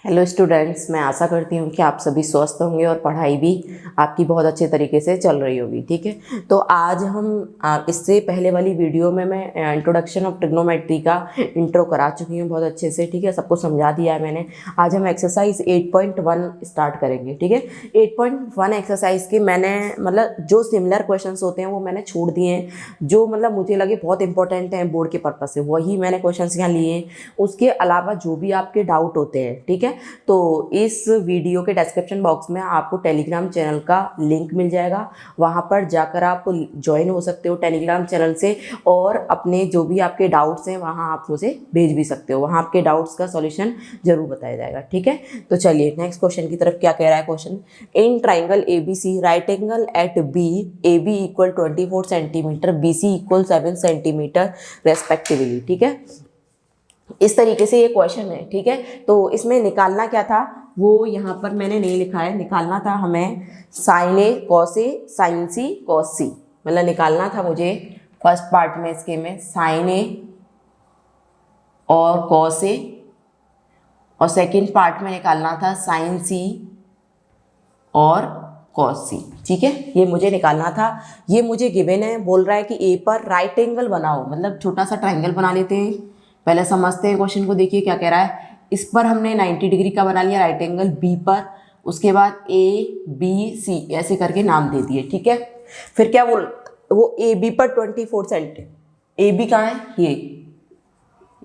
Hello students, मैं आशा करती हूँ कि आप सभी स्वस्थ होंगे और पढ़ाई भी आपकी बहुत अच्छे तरीके से चल रही होगी। ठीक है, तो आज हम इससे पहले वाली वीडियो में मैं इंट्रोडक्शन ऑफ ट्रिग्नोमेट्री का इंट्रो करा चुकी हूँ बहुत अच्छे से। ठीक है, सबको समझा दिया है मैंने। आज हम एक्सरसाइज 8.1 स्टार्ट करेंगे। ठीक है, 8.1 एक्सरसाइज के मैंने मतलब जो सिमिलर क्वेश्चंस होते हैं वो मैंने छोड़ दिए हैं, जो मतलब मुझे लगे बहुत इंपॉर्टेंट हैं बोर्ड के पर्पज से, वही मैंने क्वेश्चंस यहाँ लिए हैं। उसके अलावा जो भी आपके डाउट होते हैं, ठीक है, तो इस वीडियो के डिस्क्रिप्शन बॉक्स में आपको टेलीग्राम चैनल का लिंक मिल जाएगा। वहाँ पर जाकर आप ज्वाइन हो सकते हो टेलीग्राम चैनल से, और अपने जो भी आपके डाउट्स हैं वहाँ आप मुझे भेज भी सकते हो। वहाँ आपके डाउट्स का सॉल्यूशन जरूर बताया जाएगा। ठीक है, तो चलिए नेक्स्ट क्वेश्चन की तरफ। क्या कह रहा है question? In triangle ABC right angle at B AB equal 24 centimetre BC equal 7 centimetre respectively. ठीक है, इस तरीके से ये क्वेश्चन है। ठीक है, तो इसमें निकालना क्या था वो यहाँ पर मैंने नहीं लिखा है। निकालना था हमें sign A cos A sign C cos सी, मतलब निकालना था मुझे फर्स्ट पार्ट में इसके में साइन ए और कॉस ए, और सेकंड पार्ट में निकालना था साइन सी और कॉस सी। ठीक है, ये मुझे निकालना था। ये मुझे गिवन है, बोल रहा है कि ए पर राइट एंगल बनाओ, मतलब छोटा सा ट्राइंगल बना लेते हैं। पहले समझते हैं क्वेश्चन को, देखिए क्या कह रहा है। इस पर हमने 90 डिग्री का बना लिया राइट एंगल बी पर, उसके बाद ABC ऐसे करके नाम दे दिए। ठीक है, फिर क्या बोल, वो AB पर 24 सेंटीमीटर, AB कहाँ है,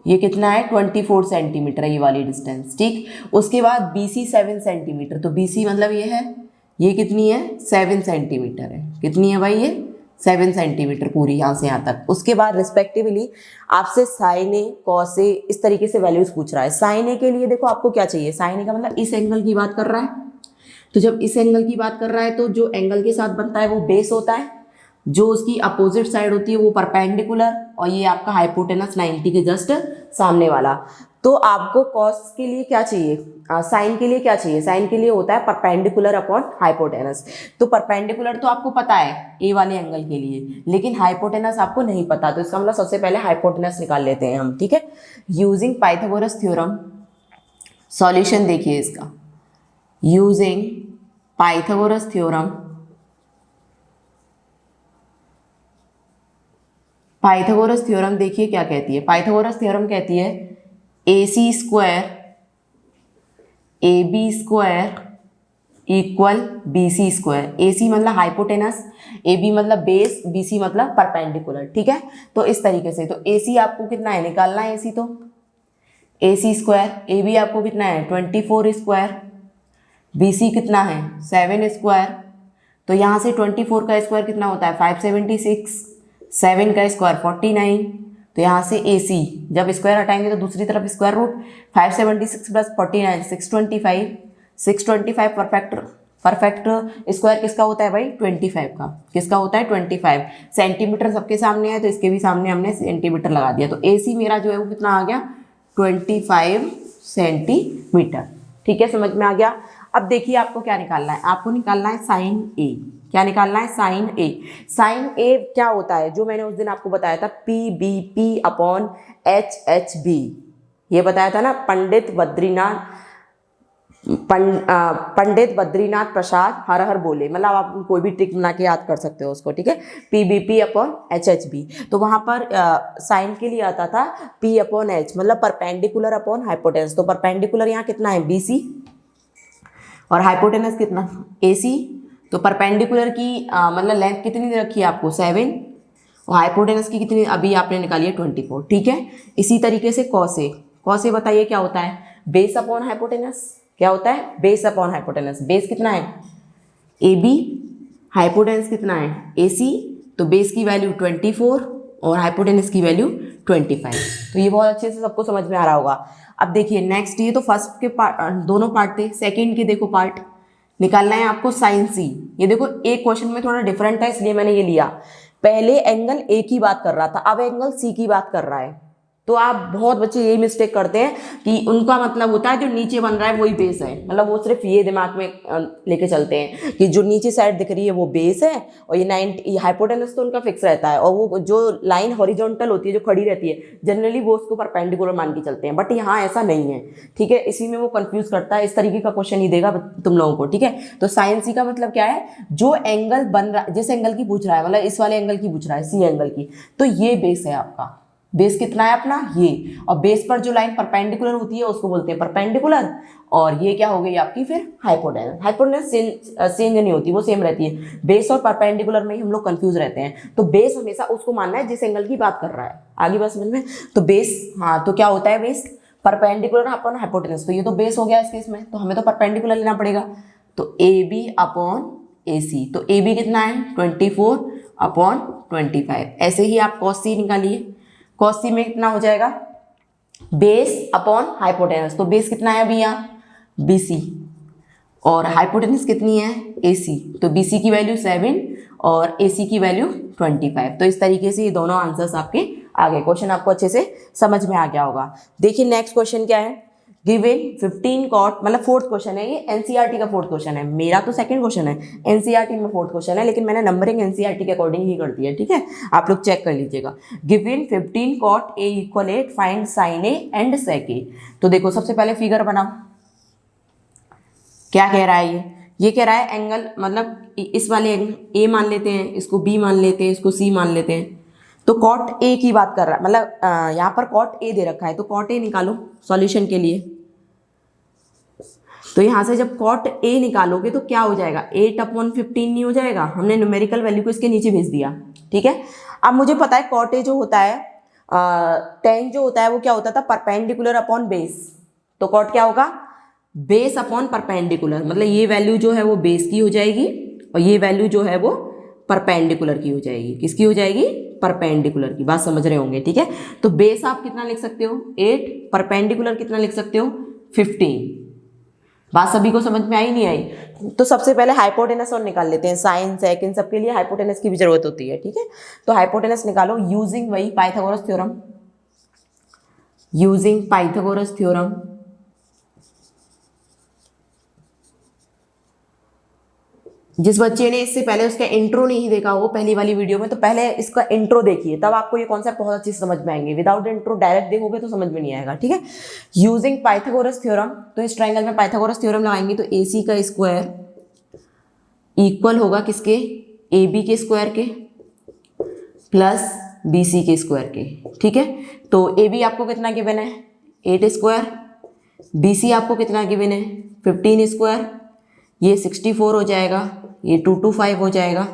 ये कितना है 24 सेंटीमीटर है ये वाली डिस्टेंस। ठीक, उसके बाद BC 7 सेंटीमीटर, तो BC मतलब ये कितनी है 7 सेंटीमीटर है। कितनी है भाई ये 7 सेंटीमीटर पूरी यहाँ से यहाँ तक। उसके बाद रिस्पेक्टिवली आपसे साइन ए कॉस ए इस तरीके से वैल्यूज पूछ रहा है। साइन ए के लिए देखो आपको क्या चाहिए, साइन ए का मतलब इस एंगल की बात कर रहा है। तो जब इस एंगल की बात कर रहा है तो जो एंगल के साथ बनता है वो बेस होता है, जो उसकी अपोजिट साइड होती है वो परपेंडिकुलर, और ये आपका हाइपोटेनस 90 के जस्ट सामने वाला। तो आपको कॉस के लिए क्या चाहिए, साइन के लिए क्या चाहिए, साइन के लिए होता है परपेंडिकुलर अपॉन हाइपोटेनस। तो परपेंडिकुलर तो आपको पता है ए वाले एंगल के लिए, लेकिन हाइपोटेनस आपको नहीं पता। तो इसका मतलब सबसे पहले हाइपोटेनस निकाल लेते हैं हम। ठीक है, यूजिंग पाइथागोरस थ्योरम, सॉल्यूशन देखिए इसका। Using Pythagoras theorem, Pythagoras theorem देखिए क्या कहती है। पाइथागोरस थ्योरम कहती है AC square AB square equal BC square. AC मतलब हाइपोटेनस, AB मतलब बेस, BC मतलब परपेंडिकुलर। ठीक है, तो इस तरीके से। तो AC आपको कितना है निकालना है, AC तो AC स्क्वायर, AB आपको कितना है 24 स्क्वायर, BC कितना है 7 स्क्वायर। तो यहाँ से 24 का स्क्वायर कितना होता है 576, 7 का स्क्वायर 49। तो यहाँ से AC जब स्क्वायर हटाएंगे तो दूसरी तरफ square root, 576 plus 49 625, 625 perfect square किसका होता है भाई 25 का। किसका होता है 25। सेंटीमीटर सबके सामने है तो इसके भी सामने हमने सेंटीमीटर लगा दिया। तो AC मेरा जो है वो कितना आ गया 25 सेंटीमीटर। ठीक है, समझ में आ गया। अब देखिए आपको क्या निकालना है, आपको निकालना है साइन ए। क्या निकालना है साइन ए। साइन ए क्या होता है, जो मैंने उस दिन आपको बताया था PBP अपॉन HHB, ये बताया था ना। पंडित बद्रीनाथ प्रसाद हर हर बोले, मतलब आप कोई भी ट्रिक बना के याद कर सकते हो उसको। ठीक है, PBP अपॉन HHB। तो वहाँ पर साइन के लिए आता था P अपॉन H, मतलब परपेंडिकुलर अपॉन हाइपोटेनस। तो परपेंडिकुलर यहाँ कितना है BC, और हाइपोटेनस कितना AC। तो परपेंडिकुलर की मतलब लेंथ कितनी रखी है आपको 7, और हाइपोटेनस की कितनी अभी आपने निकाली है 24। ठीक है, इसी तरीके से कॉस ए। कॉस ए बताइए क्या होता है बेस अपॉन हाइपोटेनस। क्या होता है बेस अपॉन हाइपोटेनस। बेस कितना है AB, हाइपोटेनस कितना है AC। तो बेस की वैल्यू 24 और हाइपोटेनस की वैल्यू 25। तो ये बहुत अच्छे से सबको समझ में आ रहा होगा। अब देखिए नेक्स्ट, ये तो फर्स्ट के पार्ट दोनों पार्ट थे, सेकंड के देखो पार्ट निकालना है आपको साइन सी। ये देखो एक क्वेश्चन में थोड़ा डिफरेंट है इसलिए मैंने ये लिया। पहले एंगल ए की बात कर रहा था, अब एंगल सी की बात कर रहा है। तो आप बहुत बच्चे यही मिस्टेक करते हैं कि उनका मतलब होता है जो नीचे बन रहा है वही बेस है, मतलब वो सिर्फ ये दिमाग में लेके चलते हैं कि जो नीचे साइड दिख रही है वो बेस है और ये 90 हाइपोटेनस तो उनका फिक्स रहता है, और वो जो लाइन हॉरिजॉन्टल होती है जो खड़ी रहती है जनरली वो उसको परपेंडिकुलर मान के चलते हैं, बट यहाँ ऐसा नहीं है, ठीक है। इसी में वो कंफ्यूज करता है, इस तरीके का क्वेश्चन ही देगा तुम लोगों को, ठीक है। तो साइन सी का मतलब क्या है, जो एंगल बन रहा है, जिस एंगल की पूछ रहा है, मतलब इस वाले एंगल की पूछ रहा है, सी एंगल की, तो ये बेस है आपका। बेस कितना है अपना ये, और बेस पर जो लाइन परपेंडिकुलर होती है उसको बोलते हैं परपेंडिकुलर, और ये क्या हो गई आपकी फिर हाइपोटेनस। हाइपोटेनस चेंज नहीं होती, वो सेम रहती है। बेस और परपेंडिकुलर में ही हम लोग कंफ्यूज रहते हैं। तो बेस हमेशा उसको मानना है जिस एंगल की बात कर रहा है। आगे बात समझ में। तो बेस, हाँ, तो क्या होता है बेस, परपेंडिकुलर अपॉन हाइपोटेनस। तो ये तो बेस हो गया इस केस में, तो हमें तो परपेंडिकुलर लेना पड़ेगा। तो ए बी अपॉन ए सी, तो ए बी कितना है 24 अपॉन 25। ऐसे ही आप कॉस सी निकालिए। कॉस सी में कितना हो जाएगा, बेस अपॉन हाइपोटेनस, तो बेस कितना है अभी यहाँ बी सी, और हाइपोटेनस कितनी है ए सी, तो बी सी की वैल्यू 7 और ए सी की वैल्यू 25। तो इस तरीके से ये दोनों आंसर्स आपके आ गए। क्वेश्चन आपको अच्छे से समझ में आ गया होगा। देखिए नेक्स्ट क्वेश्चन क्या है, गिवन 15 कॉट, मतलब फोर्थ क्वेश्चन है ये, एनसीईआरटी का फोर्थ क्वेश्चन है। मेरा तो सेकंड क्वेश्चन है, एनसीईआरटी में फोर्थ क्वेश्चन है, लेकिन मैंने नंबरिंग एनसीईआरटी के अकॉर्डिंग ही कर दी है, ठीक है। आप लोग चेक कर लीजिएगा। Given 15 cot A equal 8, find sine A and sec A. तो देखो सबसे पहले फिगर बनाओ, क्या कह रहा है ये कह रहा है एंगल, मतलब इस वाले ए मान लेते हैं, इसको बी मान लेते हैं, इसको सी मान लेते हैं। तो कॉट ए की बात कर रहा है, मतलब यहाँ पर कॉट ए दे रखा है, तो कॉट ए निकालो सॉल्यूशन के लिए। तो यहाँ से जब कॉट ए निकालोगे तो क्या हो जाएगा, 8/15 नहीं हो जाएगा। हमने न्यूमेरिकल वैल्यू को इसके नीचे भेज दिया, ठीक है। अब मुझे पता है कॉट ए जो होता है, टेन जो होता है वो क्या होता था, परपेंडिकुलर अपॉन बेस। तो कॉट क्या होगा, बेस अपॉन परपेंडिकुलर, मतलब ये वैल्यू जो है वो बेस की हो जाएगी और ये वैल्यू जो है वो परपेंडिकुलर की हो जाएगी। किसकी हो जाएगी, परपेंडिकुलर की। बात समझ रहे होंगे, ठीक है। तो बेस आप कितना लिख सकते हो 8, परपेंडिकुलर कितना लिख सकते हो 15। बात सभी को समझ में आई नहीं आई। तो सबसे पहले हाइपोटेनस और निकाल लेते हैं, साइन सेक इन सब के लिए हाइपोटेनस की भी जरूरत होती है, ठीक है। तो हाइपोटेनस निकालो यूजिंग वही Pythagoras theorem, using Pythagoras theorem. जिस बच्चे ने इससे पहले उसका इंट्रो नहीं देखा हो पहली वाली वीडियो में, तो पहले इसका इंट्रो देखिए, तब आपको ये कॉन्सेप्ट बहुत अच्छे से समझ में आएंगे। विदाउट इंट्रो डायरेक्ट देखोगे तो समझ में नहीं आएगा, ठीक है। यूजिंग पाइथागोरस थ्योरम, तो इस ट्रायंगल में पाइथागोरस थ्योरम लगाएंगे तो ए सी का स्क्वायर इक्वल होगा किसके, ए बी के स्क्वायर के प्लस बी सी के स्क्वायर के, ठीक है। तो ए बी आपको कितना गिवन है 8 स्क्वायर, बी सी आपको कितना गिवन है 15 स्क्वायर, ये 64 हो जाएगा, ये 225 हो जाएगा,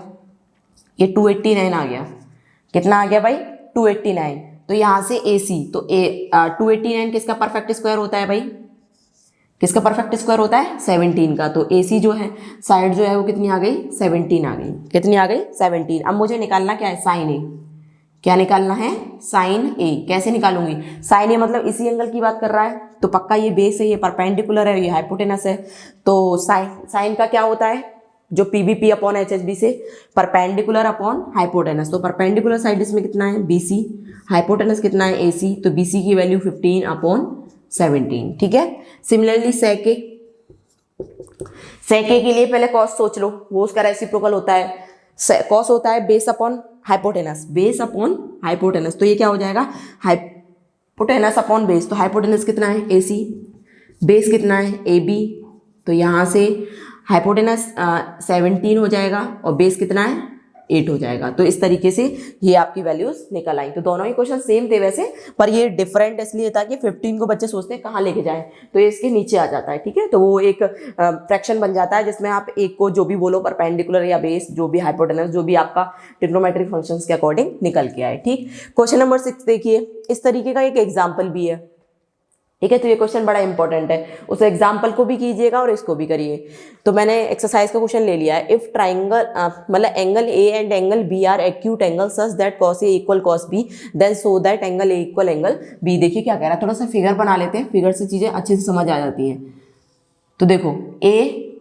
ये 289 आ गया। कितना आ गया भाई 289। तो यहाँ से ए सी, तो 289 किसका परफेक्ट स्क्वायर होता है भाई, किसका परफेक्ट स्क्वायर होता है 17 का। तो ए सी जो है साइड जो है वो कितनी आ गई 17 आ गई। कितनी आ गई 17। अब मुझे निकालना क्या है साइन ए, क्या निकालना है साइन ए। कैसे निकालूंगी, साइन ए मतलब इसी एंगल की बात कर रहा है, तो पक्का ये बेस है, ये परपेंडिकुलर है, ये हाइपोटेनस है। तो साइन का क्या होता है, जो P B P upon H H B से परपेंडिकुलर अपॉन हाइपोटेनस। तो परपेंडिकुलर साइड इसमें कितना है बी सी, हाइपोटेनस कितना है ए सी, तो बी सी की वैल्यू 15/17, ठीक है। सिमिलरली सेक ए के लिए पहले कॉस सोच लो, वो उसका रेसिप्रोकल होता है। कॉस होता है base upon hypotenuse, base upon hypotenuse. तो ये क्या हो जाएगा हाइपोटेनस अपॉन बेस। तो हाइपोटेनस कितना है ए सी, बेस कितना है ए बी, तो यहाँ से हाइपोटेनस 17 हो जाएगा और बेस कितना है 8 हो जाएगा। तो इस तरीके से ये आपकी वैल्यूज निकल आई। तो दोनों ही क्वेश्चन सेम थे वैसे, पर ये डिफरेंट इसलिए था कि 15 को बच्चे सोचते हैं कहाँ लेके जाएं, तो ये इसके नीचे आ जाता है, ठीक है। तो वो एक फ्रैक्शन बन जाता है जिसमें आप एक को जो भी बोलो परपेंडिकुलर या बेस, जो भी हाइपोटेनस, जो भी आपका ट्रिग्नोमेट्रिक फंक्शंस के अकॉर्डिंग निकल के आए, ठीक। क्वेश्चन नंबर 6 देखिए, इस तरीके का एक एग्जाम्पल भी है, ठीक है। तो ये क्वेश्चन बड़ा इंपॉर्टेंट है, उस एग्जाम्पल को भी कीजिएगा और इसको भी करिए। तो मैंने एक्सरसाइज का क्वेश्चन ले लिया है। इफ ट्राइंगल मतलब angle A and angle B are acute angle such that cos A equal cos B, then show that angle A equal angle B. देखिए क्या कह रहा है, थोड़ा सा फिगर बना लेते हैं, फिगर से चीजें अच्छे से समझ आ जाती हैं। तो देखो ए,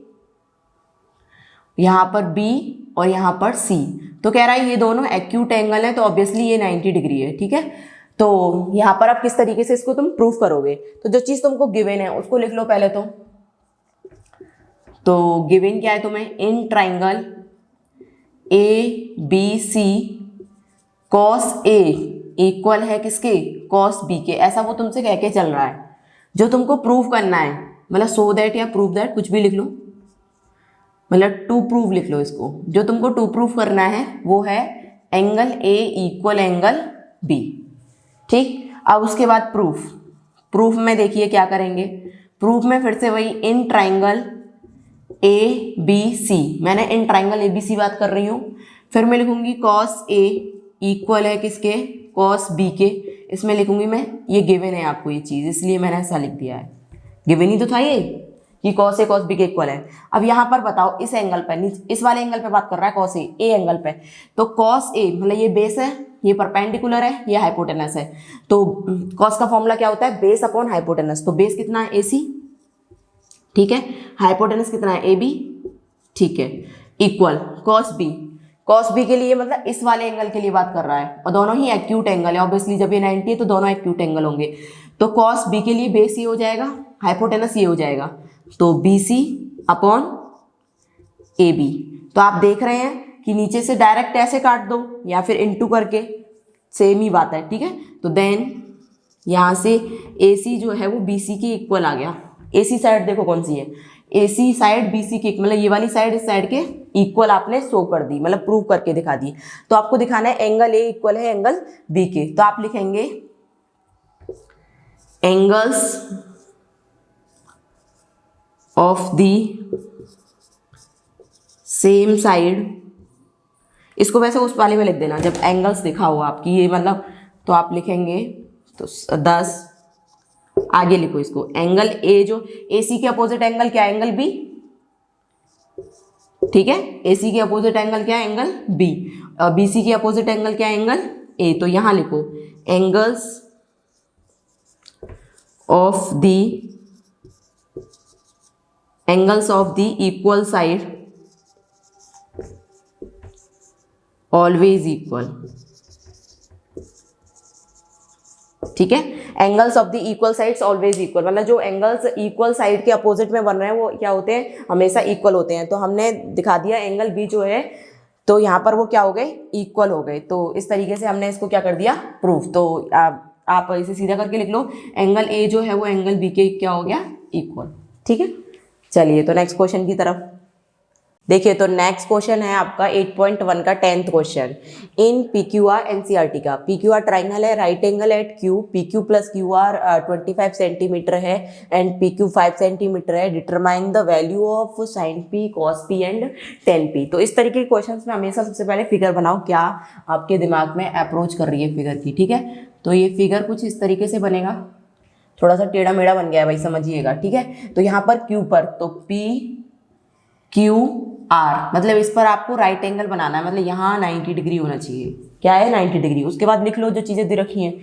यहाँ पर बी और यहाँ पर सी, तो कह रहा है ये दोनों एक्यूट एंगल है, तो ऑब्वियसली ये 90 डिग्री है, ठीक है। तो यहाँ पर आप किस तरीके से इसको तुम प्रूफ करोगे, तो जो चीज़ तुमको गिवन है उसको लिख लो पहले तो गिवन क्या है तुम्हें, in triangle A B C cos A equal है किसके, कॉस बी के, ऐसा वो तुमसे कह के चल रहा है। जो तुमको प्रूव करना है, मतलब सो दैट या प्रूव दैट कुछ भी लिख लो, मतलब टू प्रूव लिख लो इसको। जो तुमको टू प्रूव करना है वो है angle A equal angle B, ठीक। अब उसके बाद प्रूफ में देखिए क्या करेंगे, प्रूफ में फिर से वही इन ट्राइंगल ए बी सी, मैंने इन ट्राइंगल ए बी सी बात कर रही हूँ, फिर मैं लिखूंगी कॉस ए इक्वल है किसके, कॉस बी के, इसमें लिखूंगी मैं, ये गिवन है आपको ये चीज़, इसलिए मैंने ऐसा लिख दिया है, गिवन ही तो था ये कि कॉस ए कॉस बी के इक्वल है। अब यहाँ पर बताओ इस एंगल पर, इस वाले एंगल पे बात कर रहा है कॉस ए एंगल पे, तो कॉस ए मतलब ये बेस है, ये परपेंडिकुलर है, ये हाइपोटेनस है, तो कॉस का फॉर्मूला क्या होता है, बेस अपॉन हाइपोटेनस, तो बेस कितना है AC, ठीक है, हाइपोटेनस कितना है AB, ठीक है, इक्वल कॉस बी के लिए मतलब इस वाले एंगल के लिए बात कर रहा है, और दोनों ही एक्यूट एंगल है, ऑब्वियसली जब ये 90 है तो दोनों एक्यूट एंगल होंगे, तो कॉस बी के लिए बेस ये हो जाएगा, हाइपोटेनस ये हो जाएगा, तो BC अपॉन AB। तो आप देख रहे हैं कि नीचे से डायरेक्ट ऐसे काट दो या फिर इनटू करके, सेम ही बात है, ठीक है। तो देन यहाँ से AC जो है वो BC के इक्वल आ गया, AC साइड देखो कौन सी है, AC साइड BC की, मतलब ये वाली साइड इस साइड के इक्वल आपने शो कर दी, मतलब प्रूव करके दिखा दी। तो आपको दिखाना है एंगल A इक्वल है एंगल B के, तो आप लिखेंगे angles of the same side, इसको वैसे उस वाले में लिख देना जब एंगल्स दिखा हुआ आपकी ये, मतलब तो आप लिखेंगे तो 10, आगे लिखो इसको, एंगल ए जो AC के अपोजिट एंगल क्या है, एंगल B, ठीक है, AC के अपोजिट एंगल क्या है, एंगल B, और BC के अपोजिट एंगल क्या है, एंगल A, तो यहां लिखो angles of the equal side always equal, ठीक है, angles of the equal sides always equal, मतलब जो एंगल्स इक्वल साइड के अपोजिट में बन रहे हैं वो क्या होते हैं, हमेशा इक्वल होते हैं। तो हमने दिखा दिया एंगल B जो है, तो यहाँ पर वो क्या हो गए, इक्वल हो गए, तो इस तरीके से हमने इसको क्या कर दिया, प्रूफ। तो आप इसे सीधा करके लिख लो, एंगल A जो है वो एंगल B के क्या हो गया, इक्वल, ठीक है। चलिए तो नेक्स्ट क्वेश्चन की तरफ देखिए, तो नेक्स्ट क्वेश्चन है आपका 8.1 का 10th question, in PQR NCERT का। PQR ट्राइंगल है, right angle at Q, PQ plus QR 25 centimetre है एंड PQ 5 सेंटीमीटर है, determine the value of sine P, cos P and tan P। तो इस तरीके के क्वेश्चन में हमेशा सबसे पहले फिगर बनाओ, क्या आपके दिमाग में अप्रोच कर रही है फिगर की, ठीक है। तो ये फिगर कुछ इस तरीके से बनेगा, थोड़ा सा टेढ़ा मेढ़ा बन गया है भाई, समझिएगा, ठीक है। तो यहाँ पर Q पर तो PQR, मतलब इस पर आपको राइट एंगल बनाना है, मतलब यहाँ 90 डिग्री होना चाहिए, क्या है 90 डिग्री। उसके बाद लिख लो जो चीज़ें दे रखी हैं,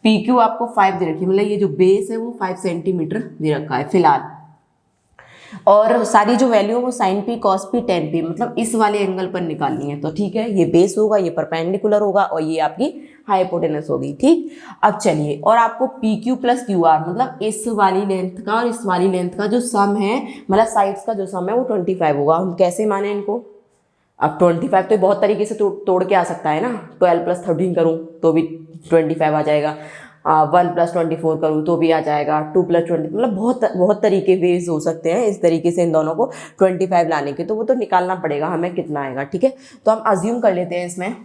PQ आपको 5 दे रखी है, मतलब ये जो बेस है वो 5 सेंटीमीटर दे रखा है फिलहाल, और सारी जो वैल्यू है वो sine P, cos P, tan P, मतलब इस वाले एंगल पर निकालनी है। तो ठीक है, ये बेस होगा, ये परपेंडिकुलर होगा, और ये आपकी हाइपोटेनस होगी, ठीक। अब चलिए, और आपको PQ प्लस QR, मतलब इस वाली लेंथ का और इस वाली लेंथ का जो सम है, मतलब साइड्स का जो सम है वो 25 होगा। हम कैसे माने इनको, अब 25 तो बहुत तरीके से तोड़ के आ सकता है ना, 12 प्लस 13 करूँ तो भी 25 आ जाएगा, 1 प्लस 24 करूँ तो भी आ जाएगा, 2 प्लस 20, मतलब बहुत तरीके वेज हो सकते हैं इस तरीके से इन दोनों को 25 लाने के, तो वो तो निकालना पड़ेगा हमें कितना आएगा, ठीक है। तो हम अज्यूम कर लेते हैं इसमें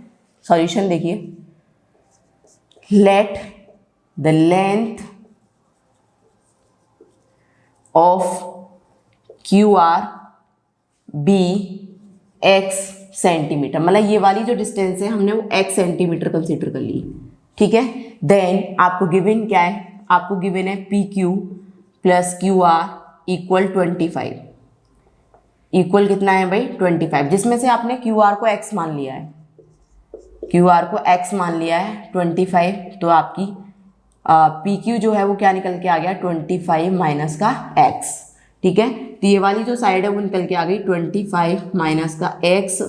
सॉल्यूशन, देखिए, let the length of QR be x centimetre, मतलब ये वाली जो डिस्टेंस है हमने वो x सेंटीमीटर कंसीडर कर ली, ठीक है। देन आपको गिवन क्या है, आपको गिवन है PQ plus QR equal 25, equal कितना है भाई 25, जिसमें से आपने QR को x मान लिया है, QR को x मान लिया है 25, तो आपकी PQ जो है वो क्या निकल के आ गया 25 माइनस का x, ठीक है। तो ये वाली जो साइड है वो निकल के आ गई 25 माइनस का x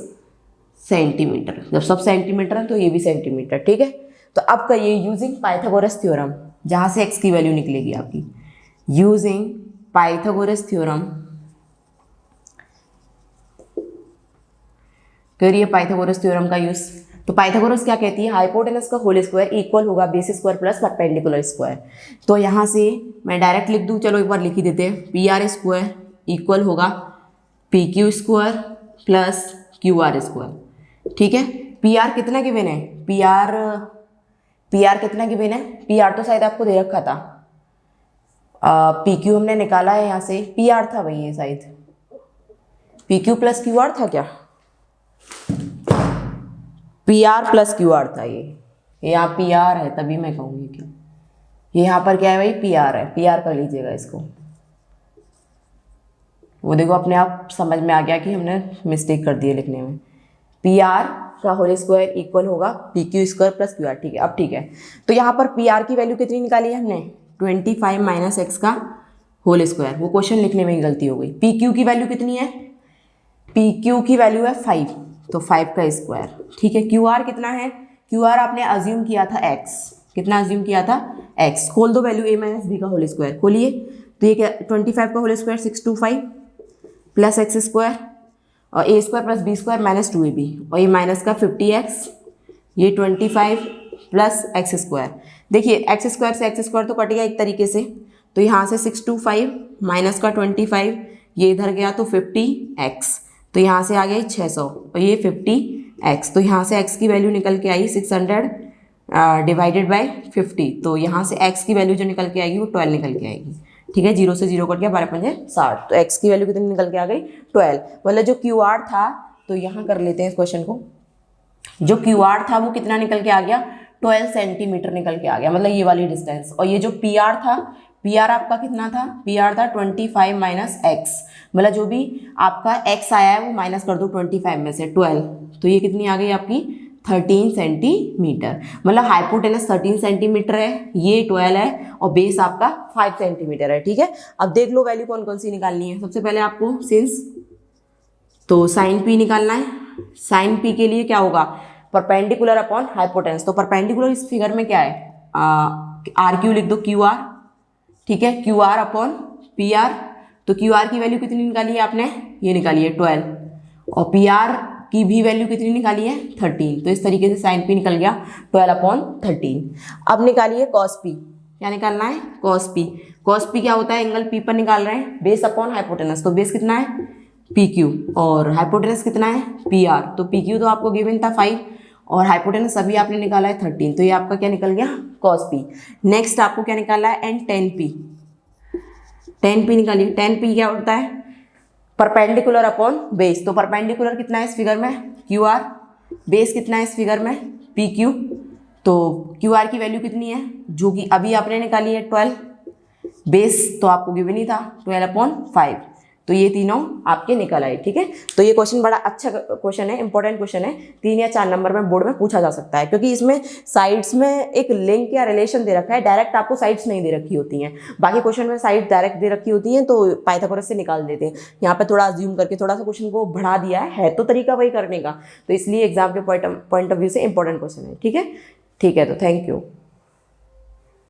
सेंटीमीटर, जब सब सेंटीमीटर है तो ये भी सेंटीमीटर, ठीक है। तो अब करिए यूजिंग पाइथागोरस थ्योरम, जहाँ से x की वैल्यू निकलेगी आपकी, यूजिंग पाइथागोरस थ्योरम, करिए पाइथागोरस थ्योरम का यूज। तो पाइथागोरस क्या कहती है, हाइपोटेनस का होल स्क्वायर इक्वल होगा base square plus perpendicular square. तो यहाँ से मैं डायरेक्ट लिख दूँ, चलो एक बार लिख ही देते हैं, पी आर स्क्वायर इक्वल होगा P Q square plus Q R square. ठीक है, पी आर कितना गिवन है, पी आर कितना गिवन है, पी आर तो शायद आपको दे रखा था, पी क्यू हमने निकाला है यहाँ से, पी आर था भाई ये शायद, P Q plus Q R था क्या, P R plus Q R था ये यहाँ पी आर है तभी मैं कहूँगी कि ये यहाँ पर क्या है भाई, पी आर है, पी आर कर लीजिएगा इसको। वो देखो अपने आप समझ में आ गया कि हमने मिस्टेक कर दी है लिखने में। पी आर का होल स्क्वायर इक्वल होगा P Q square plus Q R. ठीक है, अब ठीक है, तो यहाँ पर पी आर की वैल्यू कितनी निकाली है हमने, 25 माइनस एक्स का होल स्क्वायर। वो क्वेश्चन लिखने में ही गलती हो गई। पी क्यू की वैल्यू कितनी है, पी क्यू की वैल्यू है 5, तो 5 का स्क्वायर। ठीक है, क्यू आर कितना है, क्यू आर आपने अज्यूम किया था x, कितना अज्यूम किया था x, खोल दो वैल्यू a माइनस बी का होल स्क्वायर, खोलिए तो ये क्या 25 का whole square 625 plus x square और a square plus b square minus 2ab और ये माइनस का 50x, ये 25 प्लस एक्स स्क्वायर। देखिए एक्स स्क्वायर से एक्स स्क्वायर तो कट गया एक तरीके से, तो यहाँ से 625 माइनस का 25, ये इधर गया तो 50x, तो यहाँ से आ गया 600 और ये 50x, तो यहाँ से x की वैल्यू निकल के आई 600 डिवाइडेड बाय 50, तो यहाँ से x की वैल्यू जो निकल के आएगी वो 12 निकल के आएगी। ठीक है, 0 से 0 कट गया, 12 पंजे 60, तो x की वैल्यू कितनी निकल के आ गई 12। मतलब जो क्यू आर था, तो यहाँ कर लेते हैं इस क्वेश्चन को, जो क्यू आर था वो कितना निकल के आ गया 12 सेंटीमीटर निकल के आ गया, मतलब ये वाली डिस्टेंस। और ये जो पी आर था, पी आर आपका कितना था, पी आर था 25 माइनस एक्स, मतलब जो भी आपका x आया है वो माइनस कर दो 25 में से 12, तो ये कितनी आ गई आपकी 13 सेंटीमीटर। मतलब हाइपोटेनस 13 सेंटीमीटर है, ये 12 है और बेस आपका 5 सेंटीमीटर है। ठीक है, अब देख लो वैल्यू कौन कौन सी निकालनी है। सबसे पहले आपको सिंस, तो साइन पी निकालना है। साइन पी के लिए क्या होगा, परपेंडिकुलर अपॉन हाइपोटेनस, तो परपेंडिकुलर इस फिगर में क्या है, आर क्यू लिख दो क्यू आर। ठीक है, Q R upon P R, तो क्यू आर की वैल्यू कितनी निकाली है आपने, ये निकाली है 12, और पी आर की भी वैल्यू कितनी निकाली है 13, तो इस तरीके से साइन पी निकल गया 12 अपॉन 13। अब निकालिए कॉस पी, क्या निकालना है कॉस पी। कॉस पी क्या होता है, एंगल पी पर निकाल रहे हैं, बेस अपॉन हाइपोटेनस, तो बेस कितना है पी क्यू और हाइपोटेनस कितना है पी आर, तो पी क्यू तो आपको गिवन था 5 और हाइपोटेनस अभी आपने निकाला है 13, तो ये आपका क्या निकल गया कॉस पी। नेक्स्ट आपको क्या निकाला है and ten P, ten P निकालिए। टेन पी क्या होता है, परपेंडिकुलर अपॉन बेस, तो परपेंडिकुलर कितना है इस फिगर में क्यू आर, बेस कितना है इस फिगर में पी क्यू, तो क्यू आर की वैल्यू कितनी है जो कि अभी आपने निकाली है 12, बेस तो आपको गिवन ही था 12 अपॉन 5, तो ये तीनों आपके निकल आए। ठीक है, तो ये क्वेश्चन बड़ा अच्छा क्वेश्चन है, इंपॉर्टेंट क्वेश्चन है, 3 या 4 नंबर में बोर्ड में पूछा जा सकता है, क्योंकि इसमें साइड्स में एक लिंक या रिलेशन दे रखा है, डायरेक्ट आपको साइड्स नहीं दे रखी होती हैं। बाकी क्वेश्चन में साइड डायरेक्ट दे रखी होती हैं, तो पाइथागोरस से निकाल देते हैं। यहाँ पे थोड़ा अज्यूम करके थोड़ा सा क्वेश्चन को बढ़ा दिया है तो तरीका वही करने का, तो इसलिए एग्जाम के पॉइंट ऑफ व्यू से इंपॉर्टेंट क्वेश्चन है। ठीक है, तो थैंक यू।